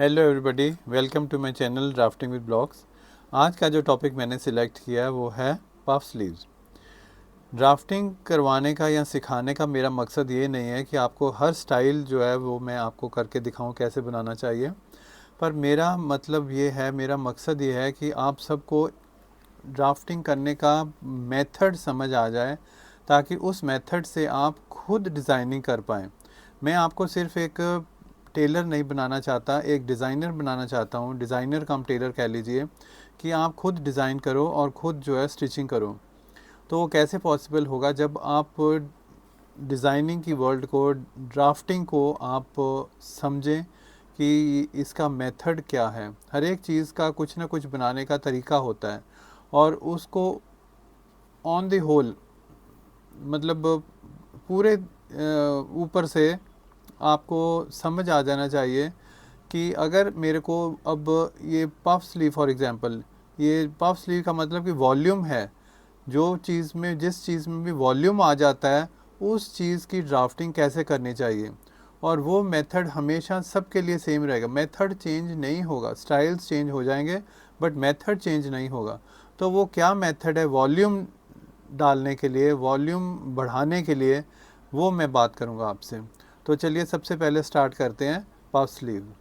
Hello everybody, welcome to my channel drafting with blogs. आज का जो टॉपिक मैंने सिलेक्ट किया है वो है पफ स्लीव्स। ड्राफ्टिंग करवाने का या सिखाने का मेरा मकसद ये नहीं है कि आपको हर स्टाइल जो है वो मैं आपको करके दिखाऊं कैसे बनाना चाहिए, पर मेरा मतलब ये है, मेरा मकसद ये है कि आप सबको ड्राफ्टिंग करने का मेथड समझ आ जाए ताकि उस मेथड से आप खुद डिज़ाइनिंग कर पाएँ। मैं आपको सिर्फ एक टेलर नहीं बनाना चाहता, एक डिज़ाइनर बनाना चाहता हूँ। डिज़ाइनर कम टेलर कह लीजिए कि आप खुद डिज़ाइन करो और ख़ुद जो है स्टिचिंग करो। तो वो कैसे पॉसिबल होगा जब आप डिज़ाइनिंग की वर्ल्ड को, ड्राफ्टिंग को आप समझें कि इसका मेथड क्या है। हर एक चीज़ का कुछ ना कुछ बनाने का तरीका होता है और उसको ऑन द होल मतलब पूरे ऊपर से आपको समझ आ जाना चाहिए कि अगर मेरे को अब ये पफ स्लीव फॉर एग्जांपल, ये पफ स्लीव का मतलब कि वॉल्यूम है। जो चीज़ में, जिस चीज़ में भी वॉल्यूम आ जाता है उस चीज़ की ड्राफ्टिंग कैसे करनी चाहिए, और वो मेथड हमेशा सबके लिए सेम रहेगा। मेथड चेंज नहीं होगा, स्टाइल्स चेंज हो जाएंगे बट मेथड चेंज नहीं होगा। तो वो क्या मेथड है वॉल्यूम डालने के लिए, वॉल्यूम बढ़ाने के लिए, वो मैं बात करूँगा आपसे। तो चलिए सबसे पहले स्टार्ट करते हैं पफ स्लीव।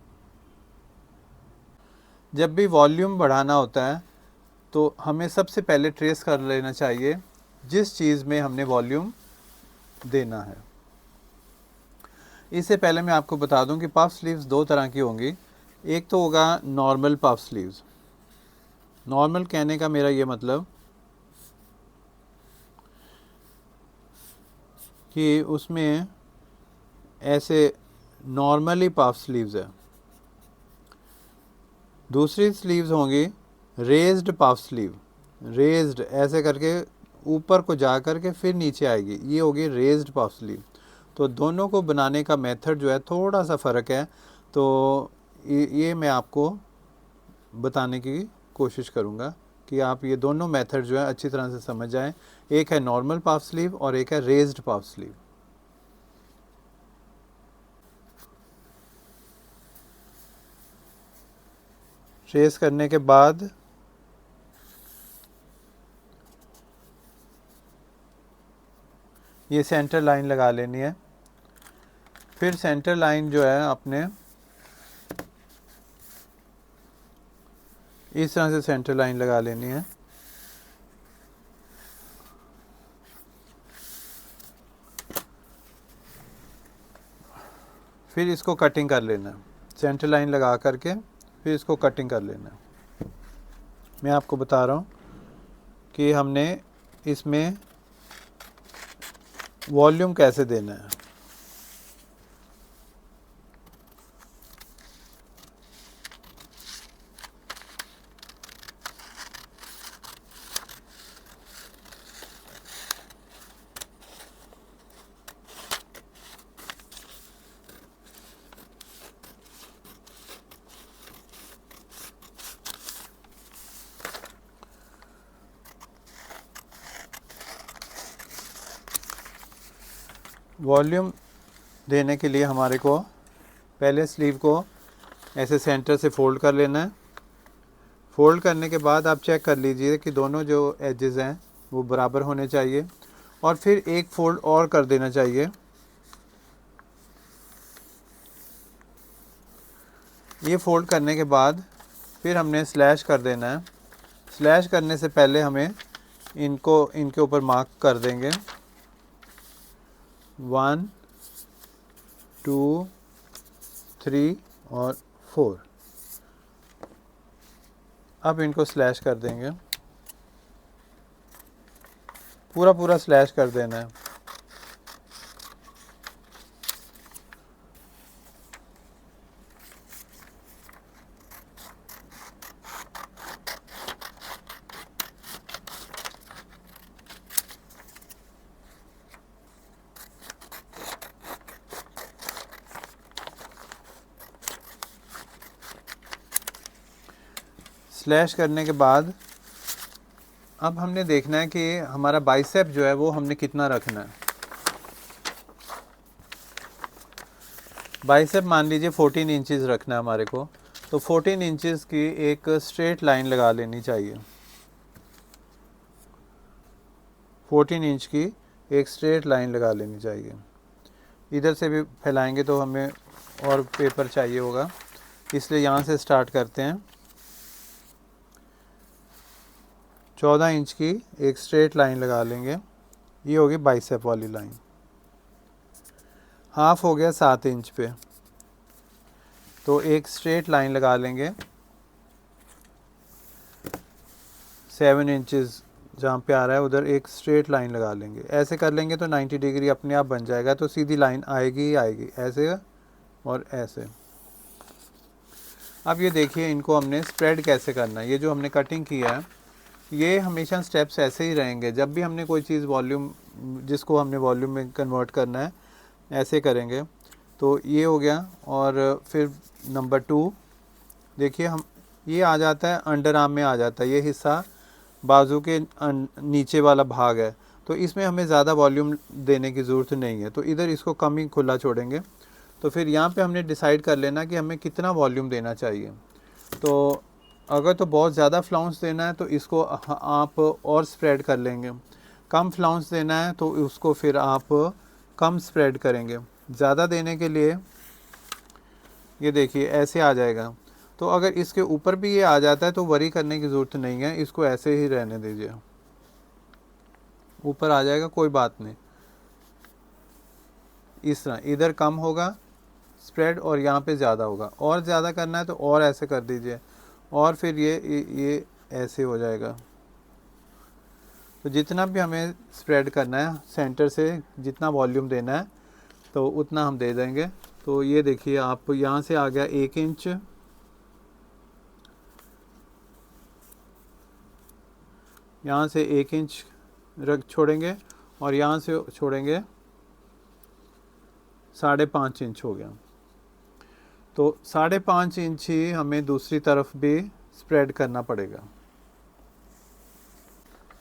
जब भी वॉल्यूम बढ़ाना होता है तो हमें सबसे पहले ट्रेस कर लेना चाहिए जिस चीज़ में हमने वॉल्यूम देना है। इससे पहले मैं आपको बता दूं कि पफ स्लीव्स दो तरह की होंगी। एक तो होगा नॉर्मल पफ स्लीव्स। नॉर्मल कहने का मेरा ये मतलब कि उसमें ऐसे नॉर्मली पफ स्लीव्स है। दूसरी स्लीव्स होंगी रेज्ड पफ स्लीव। रेज्ड ऐसे करके ऊपर को जा कर के फिर नीचे आएगी, ये होगी रेज्ड पफ स्लीव। तो दोनों को बनाने का मेथड जो है थोड़ा सा फ़र्क है। तो ये मैं आपको बताने की कोशिश करूँगा कि आप ये दोनों मेथड जो है अच्छी तरह से समझ जाएं। एक है नॉर्मल पफ स्लीव और एक है रेज्ड पफ स्लीव। ट्रेस करने के बाद ये सेंटर लाइन लगा लेनी है। फिर सेंटर लाइन जो है अपने इस तरह से सेंटर लाइन लगा लेनी है। फिर इसको कटिंग कर लेना है। सेंटर लाइन लगा करके फिर इसको कटिंग कर लेना है। मैं आपको बता रहा हूँ कि हमने इसमें वॉल्यूम कैसे देना है। वॉल्यूम देने के लिए हमारे को पहले स्लीव को ऐसे सेंटर से फोल्ड कर लेना है। फोल्ड करने के बाद आप चेक कर लीजिए कि दोनों जो एजेस हैं वो बराबर होने चाहिए, और फिर एक फोल्ड और कर देना चाहिए। ये फोल्ड करने के बाद फिर हमने स्लैश कर देना है। स्लैश करने से पहले हमें इनके ऊपर मार्क कर देंगे 1 2 3 और 4। अब इनको स्लैश कर देंगे, पूरा स्लैश कर देना है। स्लैश करने के बाद अब हमने देखना है कि हमारा बाइसेप जो है वो हमने कितना रखना है। बाइसेप मान लीजिए 14 इंचज़ रखना है हमारे को। तो 14 इंचेस की एक स्ट्रेट लाइन लगा लेनी चाहिए। 14 इंच की एक स्ट्रेट लाइन लगा लेनी चाहिए। इधर से भी फैलाएंगे तो हमें और पेपर चाहिए होगा, इसलिए यहाँ से स्टार्ट करते हैं। 14 इंच की एक स्ट्रेट लाइन लगा लेंगे, ये होगी बाइसेप वाली लाइन। हाफ हो गया 7 इंच पे, तो एक स्ट्रेट लाइन लगा लेंगे 7 इंचेस जहाँ पे आ रहा है उधर एक स्ट्रेट लाइन लगा लेंगे। ऐसे कर लेंगे तो 90 डिग्री अपने आप बन जाएगा, तो सीधी लाइन आएगी ही आएगी, ऐसे और ऐसे। अब ये देखिए इनको हमने स्प्रेड कैसे करना है। ये जो हमने कटिंग किया है ये हमेशा स्टेप्स ऐसे ही रहेंगे। जब भी हमने कोई चीज़ वॉल्यूम, जिसको हमने वॉल्यूम में कन्वर्ट करना है, ऐसे करेंगे। तो ये हो गया। और फिर नंबर 2 देखिए, हम ये आ जाता है अंडर आर्म में आ जाता है, ये हिस्सा बाजू के नीचे वाला भाग है, तो इसमें हमें ज़्यादा वॉल्यूम देने की ज़रूरत नहीं है, तो इधर इसको कम ही खुला छोड़ेंगे। तो फिर यहाँ पे हमने डिसाइड कर लेना कि हमें कितना वॉल्यूम देना चाहिए। तो अगर तो बहुत ज़्यादा फ्लाउंस देना है तो इसको आप और स्प्रेड कर लेंगे। कम फ्लाउंस देना है तो उसको फिर आप कम स्प्रेड करेंगे। ज़्यादा देने के लिए ये देखिए ऐसे आ जाएगा। तो अगर इसके ऊपर भी ये आ जाता है तो वरी करने की ज़रूरत नहीं है, इसको ऐसे ही रहने दीजिए। ऊपर आ जाएगा कोई बात नहीं। इस तरह इधर कम होगा स्प्रेड और यहाँ पे ज़्यादा होगा। और ज़्यादा करना है तो और ऐसे कर दीजिए, और फिर ये ऐसे हो जाएगा। तो जितना भी हमें स्प्रेड करना है, सेंटर से जितना वॉल्यूम देना है तो उतना हम दे देंगे। तो ये देखिए आप, यहाँ से आ गया 1 इंच, यहाँ से 1 इंच रख छोड़ेंगे और यहाँ से छोड़ेंगे 5.5 इंच हो गया। तो 5.5 इंच ही हमें दूसरी तरफ भी स्प्रेड करना पड़ेगा।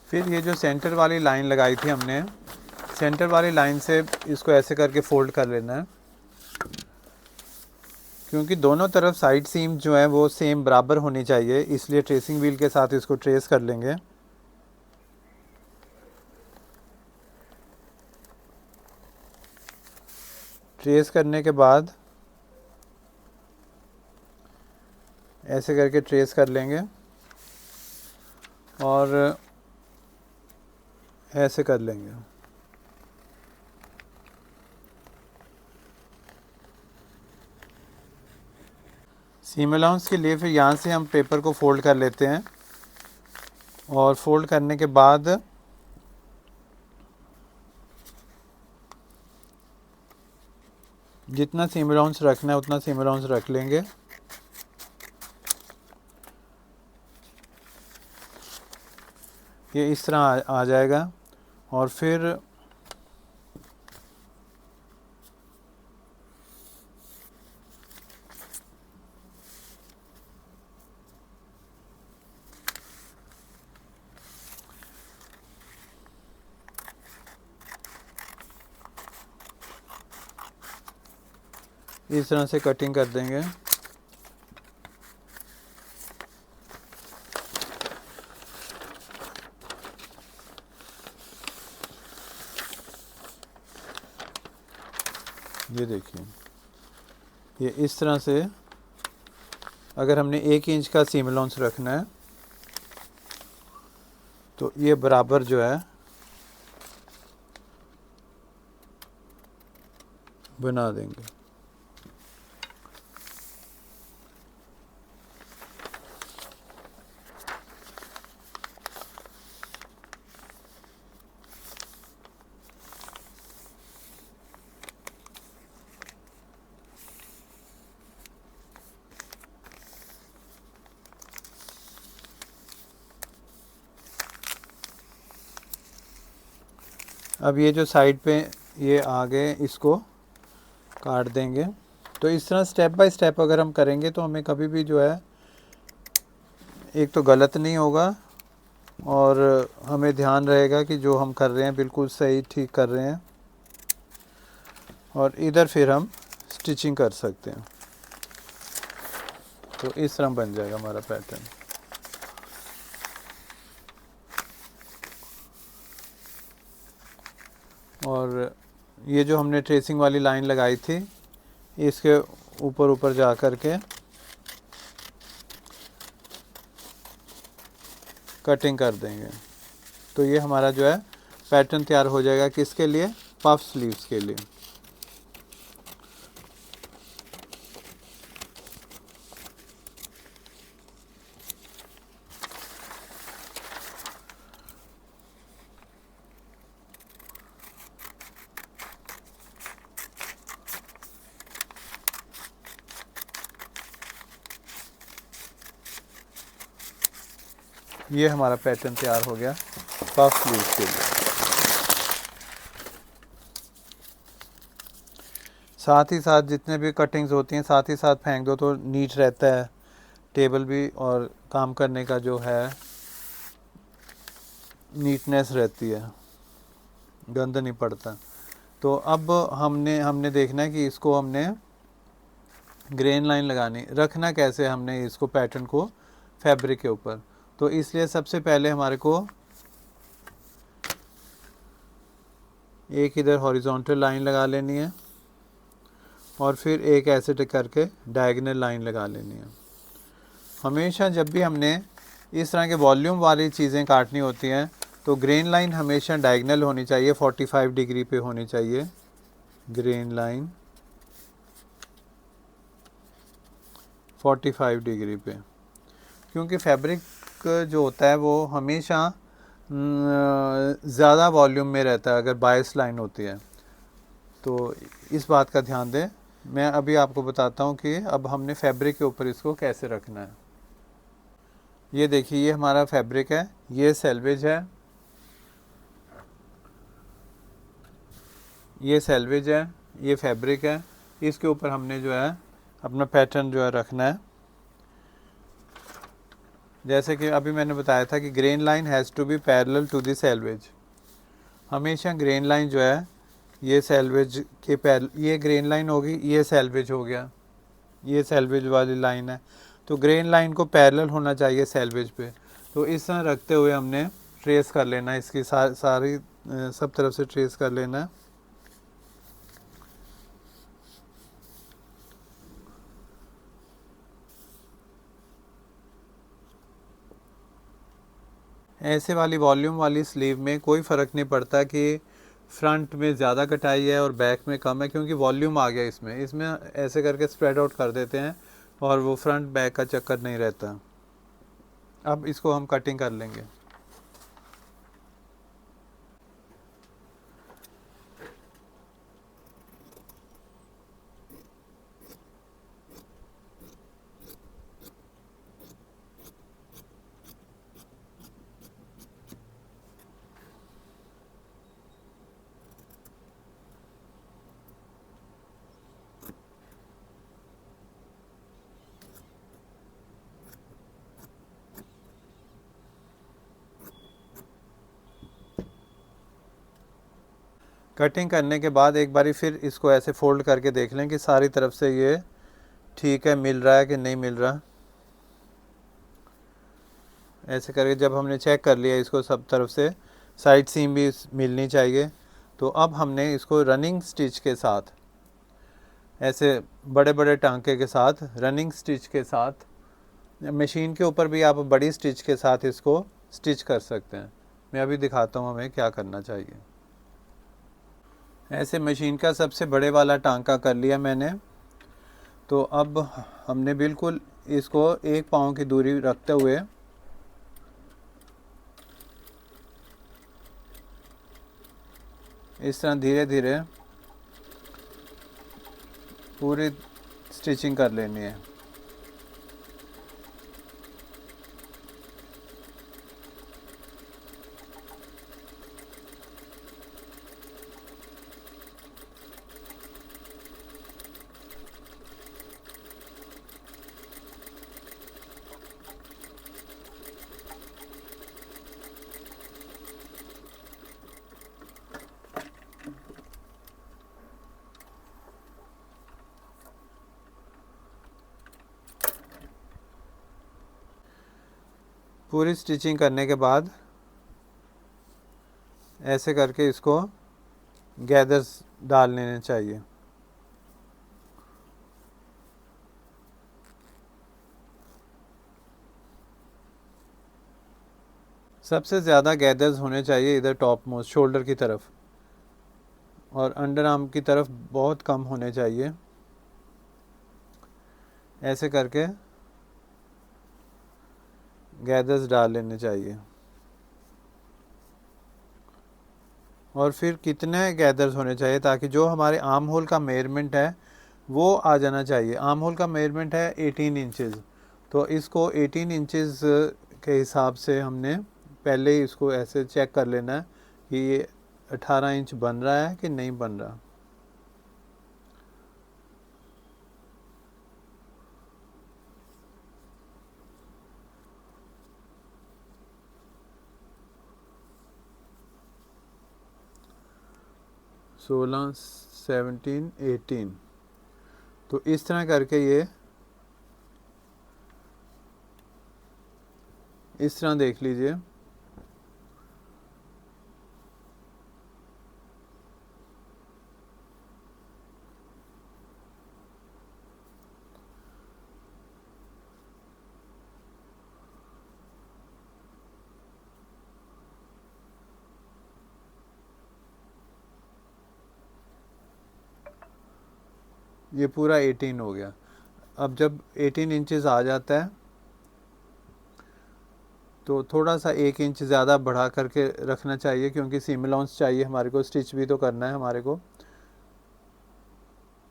फिर ये जो सेंटर वाली लाइन लगाई थी हमने, सेंटर वाली लाइन से इसको ऐसे करके फोल्ड कर लेना है, क्योंकि दोनों तरफ साइड सीम जो है वो सेम बराबर होनी चाहिए, इसलिए ट्रेसिंग व्हील के साथ इसको ट्रेस कर लेंगे। ट्रेस करने के बाद ऐसे करके ट्रेस कर लेंगे और ऐसे कर लेंगे। सीम अलाउंस के लिए फिर यहाँ से हम पेपर को फोल्ड कर लेते हैं, और फोल्ड करने के बाद जितना सीम अलाउंस रखना है उतना सीम अलाउंस रख लेंगे। ये इस तरह आ जाएगा। और फिर इस तरह से कटिंग कर देंगे। ये देखिए, ये इस तरह से अगर हमने 1 इंच का सीम अलाउंस रखना है तो ये बराबर जो है बना देंगे। अब ये जो साइड पे ये आ गए, इसको काट देंगे। तो इस तरह स्टेप बाय स्टेप अगर हम करेंगे तो हमें कभी भी जो है एक तो गलत नहीं होगा, और हमें ध्यान रहेगा कि जो हम कर रहे हैं बिल्कुल सही ठीक कर रहे हैं, और इधर फिर हम स्टिचिंग कर सकते हैं। तो इस तरह बन जाएगा हमारा पैटर्न। और ये जो हमने ट्रेसिंग वाली लाइन लगाई थी, इसके ऊपर ऊपर जा कर के कटिंग कर देंगे। तो ये हमारा जो है पैटर्न तैयार हो जाएगा। किसके लिए? पफ स्लीव्स के लिए। ये हमारा पैटर्न तैयार हो गया पफ स्लीव्स के लिए। साथ ही साथ जितने भी कटिंग्स होती हैं साथ ही साथ फेंक दो तो नीट रहता है टेबल भी, और काम करने का जो है नीटनेस रहती है, गंद नहीं पड़ता। तो अब हमने देखना है कि इसको हमने ग्रेन लाइन लगानी, रखना कैसे हमने इसको पैटर्न को फैब्रिक के ऊपर। तो इसलिए सबसे पहले हमारे को एक इधर हॉरिजॉन्टल लाइन लगा लेनी है और फिर एक ऐसे करके डायगोनल लाइन लगा लेनी है। हमेशा जब भी हमने इस तरह के वॉल्यूम वाली चीज़ें काटनी होती हैं तो ग्रेन लाइन हमेशा डायगोनल होनी चाहिए, 45 डिग्री पे होनी चाहिए ग्रेन लाइन, 45 डिग्री पे। क्योंकि फैब्रिक जो होता है वो हमेशा ज़्यादा वॉल्यूम में रहता है अगर बायस लाइन होती है, तो इस बात का ध्यान दें। मैं अभी आपको बताता हूँ कि अब हमने फैब्रिक के ऊपर इसको कैसे रखना है। ये देखिए, ये हमारा फैब्रिक है, ये सेल्वेज है, ये सेल्वेज है, ये फैब्रिक है। इसके ऊपर हमने जो है अपना पैटर्न जो है रखना है। जैसे कि अभी मैंने बताया था कि grain line has to be parallel to the selvage. हमेशा ग्रेन लाइन जो है ये सेल्वेज के ये ग्रेन लाइन होगी, ये सेल्वेज हो गया, ये सेल्वेज वाली लाइन है। तो ग्रेन लाइन को पैरेलल होना चाहिए सेल्वेज पे। तो इस तरह रखते हुए हमने ट्रेस कर लेना है, इसकी सारी सब तरफ से ट्रेस कर लेना है। ऐसे वाली वॉल्यूम वाली स्लीव में कोई फ़र्क नहीं पड़ता कि फ्रंट में ज़्यादा कटाई है और बैक में कम है, क्योंकि वॉल्यूम आ गया इसमें ऐसे करके स्प्रेड आउट कर देते हैं और वो फ्रंट बैक का चक्कर नहीं रहता। अब इसको हम कटिंग कर लेंगे। कटिंग करने के बाद एक बारी फिर इसको ऐसे फोल्ड करके देख लें कि सारी तरफ से ये ठीक है, मिल रहा है कि नहीं मिल रहा। ऐसे करके जब हमने चेक कर लिया इसको सब तरफ से, साइड सीम भी मिलनी चाहिए, तो अब हमने इसको रनिंग स्टिच के साथ, ऐसे बड़े बड़े टांके के साथ, रनिंग स्टिच के साथ, मशीन के ऊपर भी आप बड़ी स्टिच के साथ इसको स्टिच कर सकते हैं। मैं अभी दिखाता हूँ हमें क्या करना चाहिए। ऐसे मशीन का सबसे बड़े वाला टांका कर लिया मैंने। तो अब हमने बिल्कुल इसको 1 पाँव की दूरी रखते हुए इस तरह धीरे धीरे पूरी स्टिचिंग कर लेनी है। पूरी स्टिचिंग करने के बाद ऐसे करके इसको गैदर्स डाल लेने चाहिए। सबसे ज़्यादा गैदर्स होने चाहिए इधर टॉप मोस्ट शोल्डर की तरफ, और अंडर आर्म की तरफ बहुत कम होने चाहिए। ऐसे करके गैदर्स डाल लेने चाहिए। और फिर कितने गैदर्स होने चाहिए ताकि जो हमारे आर्म होल का मेजरमेंट है वो आ जाना चाहिए। आर्म होल का मेजरमेंट है 18 इंचेस, तो इसको 18 इंचेस के हिसाब से हमने पहले ही इसको ऐसे चेक कर लेना है कि ये 18 इंच बन रहा है कि नहीं बन रहा। सोलह, 17, 18, तो इस तरह करके ये इस तरह देख लीजिए। ये पूरा 18 हो गया। अब जब 18 इंचेस आ जाता है तो थोड़ा सा 1 इंच ज़्यादा बढ़ा करके रखना चाहिए, क्योंकि सीम अलाउंस चाहिए हमारे को, स्टिच भी तो करना है हमारे को।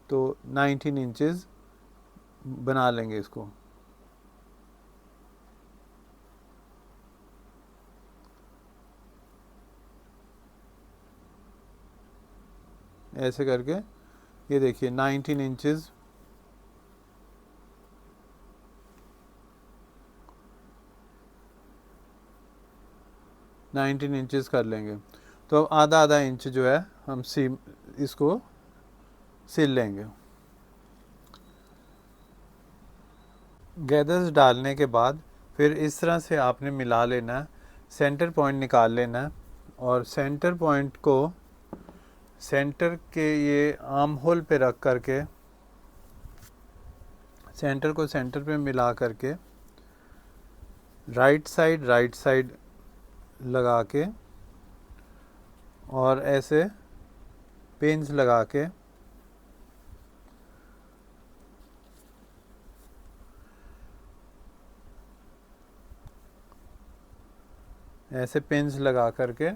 तो 19 इंचेस बना लेंगे इसको। ऐसे करके ये देखिए 19 इंचेस कर लेंगे। तो अब आधा आधा इंच जो है हम सीम इसको सिल लेंगे। गैदर्स डालने के बाद फिर इस तरह से आपने मिला लेना है, सेंटर पॉइंट निकाल लेना है, और सेंटर पॉइंट को सेंटर के ये आर्म होल पे रख करके सेंटर को सेंटर पे मिला करके राइट साइड लगा के और ऐसे पिन्स लगा के ऐसे पिन्स लगा करके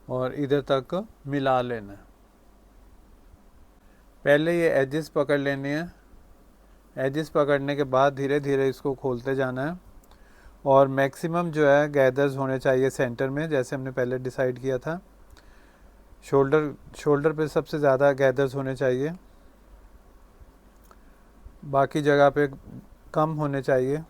और इधर तक मिला लेना है। पहले ये एजेस पकड़ लेने हैं। एजेस पकड़ने के बाद धीरे धीरे इसको खोलते जाना है, और मैक्सिमम जो है गैदर्स होने चाहिए सेंटर में, जैसे हमने पहले डिसाइड किया था। शोल्डर पे सबसे ज़्यादा गैदर्स होने चाहिए, बाकी जगह पे कम होने चाहिए।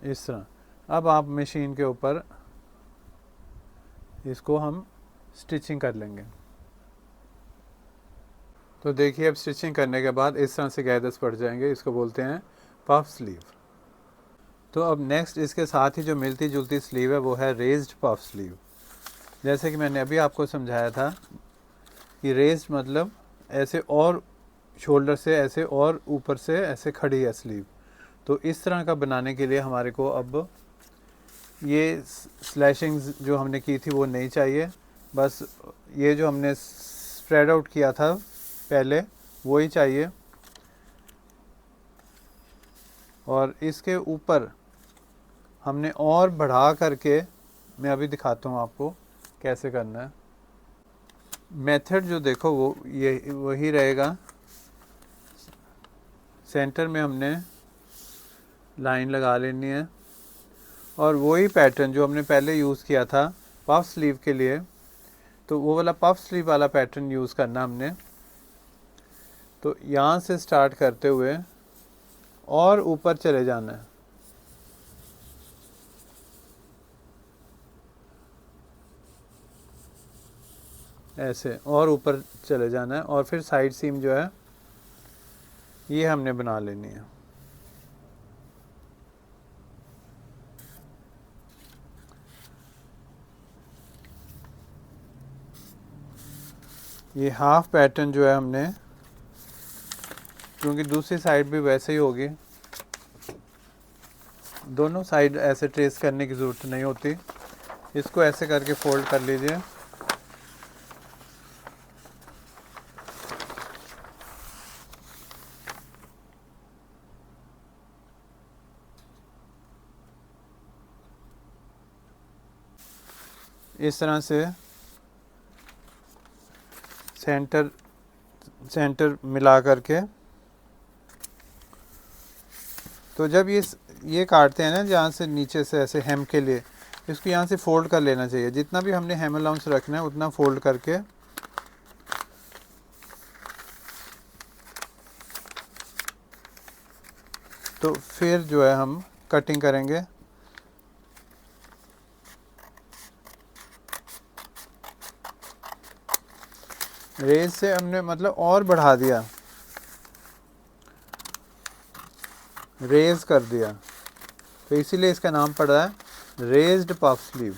इस तरह अब आप मशीन के ऊपर इसको हम स्टिचिंग कर लेंगे। तो देखिए अब स्टिचिंग करने के बाद इस तरह से गैदर्स पड़ जाएंगे, इसको बोलते हैं पफ स्लीव। तो अब नेक्स्ट इसके साथ ही जो मिलती जुलती स्लीव है वो है रेज्ड पफ स्लीव। जैसे कि मैंने अभी आपको समझाया था कि रेज्ड मतलब ऐसे और शोल्डर से ऐसे और ऊपर से ऐसे खड़ी है स्लीव। तो इस तरह का बनाने के लिए हमारे को अब ये स्लैशिंग्स जो हमने की थी वो नहीं चाहिए, बस ये जो हमने स्प्रेड आउट किया था पहले वो ही चाहिए। और इसके ऊपर हमने और बढ़ा करके, मैं अभी दिखाता हूँ आपको कैसे करना है। मेथड जो देखो वो ये वही रहेगा। सेंटर में हमने लाइन लगा लेनी है, और वही पैटर्न जो हमने पहले यूज़ किया था पफ स्लीव के लिए, तो वो वाला पफ स्लीव वाला पैटर्न यूज़ करना हमने। तो यहाँ से स्टार्ट करते हुए और ऊपर चले जाना है, ऐसे और ऊपर चले जाना है, और फिर साइड सीम जो है ये हमने बना लेनी है। ये हाफ पैटर्न जो है हमने, क्योंकि दूसरी साइड भी वैसे ही होगी, दोनों साइड ऐसे ट्रेस करने की ज़रूरत नहीं होती। इसको ऐसे करके फोल्ड कर लीजिए। इस तरह से सेंटर मिला करके, तो जब ये काटते हैं ना जहाँ से नीचे से ऐसे हेम के लिए, इसको यहाँ से फोल्ड कर लेना चाहिए। जितना भी हमने हेम अलाउंस रखना है उतना फोल्ड करके तो फिर जो है हम कटिंग करेंगे। रेज से हमने मतलब और बढ़ा दिया, रेज कर दिया, तो इसीलिए इसका नाम पड़ रहा है रेज्ड पफ स्लीव।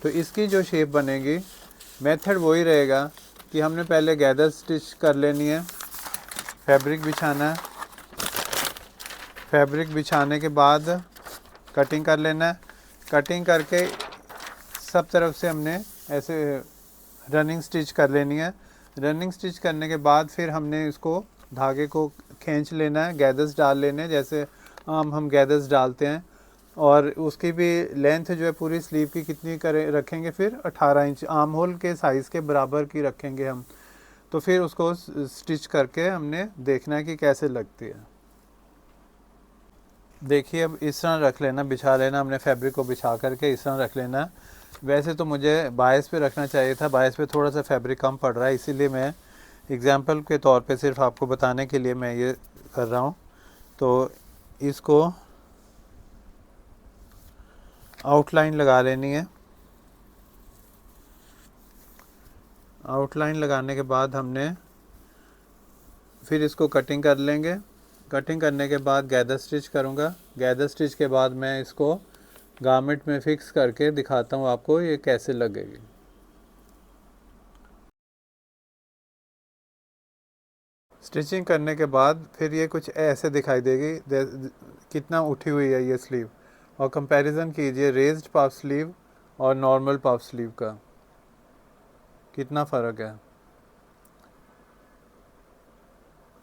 तो इसकी जो शेप बनेगी, मेथड वही रहेगा कि हमने पहले गैदर स्टिच कर लेनी है, फैब्रिक बिछाना है, फैब्रिक बिछाने के बाद कटिंग कर लेना है। कटिंग करके सब तरफ से हमने ऐसे रनिंग स्टिच कर लेनी है। रनिंग स्टिच करने के बाद फिर हमने इसको धागे को खींच लेना है, गैदर्स डाल लेने हैं जैसे हम गैदर्स डालते हैं, और उसकी भी लेंथ जो है पूरी स्लीव की कितनी करें रखेंगे, फिर 18 इंच आर्म होल के साइज़ के बराबर की रखेंगे हम। तो फिर उसको स्टिच करके हमने देखना है कि कैसे लगती है। देखिए अब इस तरह रख लेना, बिछा लेना, हमने फैब्रिक को बिछा करके इस तरह रख लेना। वैसे तो मुझे बायस पे रखना चाहिए था, बायस पे थोड़ा सा फैब्रिक कम पड़ रहा है, इसीलिए मैं एग्जांपल के तौर पे सिर्फ आपको बताने के लिए मैं ये कर रहा हूँ। तो इसको आउटलाइन लगा लेनी है। आउटलाइन लगाने के बाद हमने फिर इसको कटिंग कर लेंगे। कटिंग करने के बाद गैदर स्टिच करूँगा। गैदर स्टिच के बाद मैं इसको गारमेंट में फिक्स करके दिखाता हूँ आपको ये कैसे लगेगी। स्टिचिंग करने के बाद फिर ये कुछ ऐसे दिखाई देगी, कितना उठी हुई है ये स्लीव, और कंपैरिजन कीजिए रेज्ड पफ स्लीव और नॉर्मल पफ स्लीव का, कितना फ़र्क है।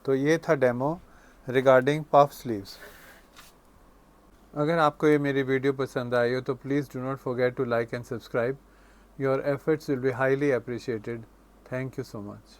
तो ये था डेमो रिगार्डिंग पफ स्लीव्स। अगर आपको ये मेरी वीडियो पसंद आई हो तो please do not forget to like and subscribe. Your efforts will be highly appreciated. Thank you so much.